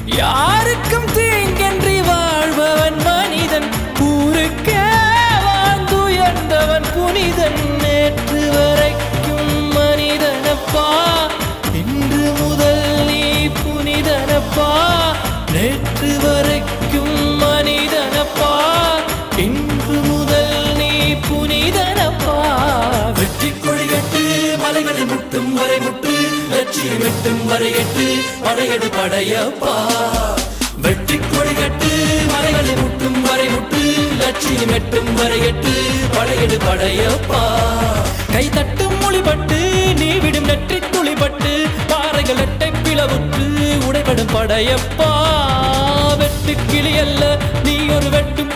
யாருக்கும் தீங்கன்றி வாழ்பவன் மனிதன், ஊருக்கே வாழ்ந்துயர்ந்தவன் புனிதன். நேற்று வரைக்கும் மனிதனப்பா, இன்று முதல் நீ புனிதனப்பா. நேற்று வரைக்கும் மனிதனப்பா, இன்று முதல் நீ புனிதனப்பா. வெற்றி கொடிகட்டு மலைகளை முட்டும் வரை முட்டு, லட்சியம் எட்டும் வரை எட்டு, படையெடு படையப்பா. வெற்றி கொடிகட்டு மலைகளை முட்டும் வரை முட்டு, லட்சியம் எட்டும் வரை எட்டு, படையெடு படையப்பா. கை தட்டும் மொழிபட்டு நீ விடும் நெற்றி துளிபட்டு, பாறைகள் எட்டை பிளவுற்று உடைபடும் படையப்பா. வெட்டு கிளி அல்ல நீ ஒரு வெட்டும்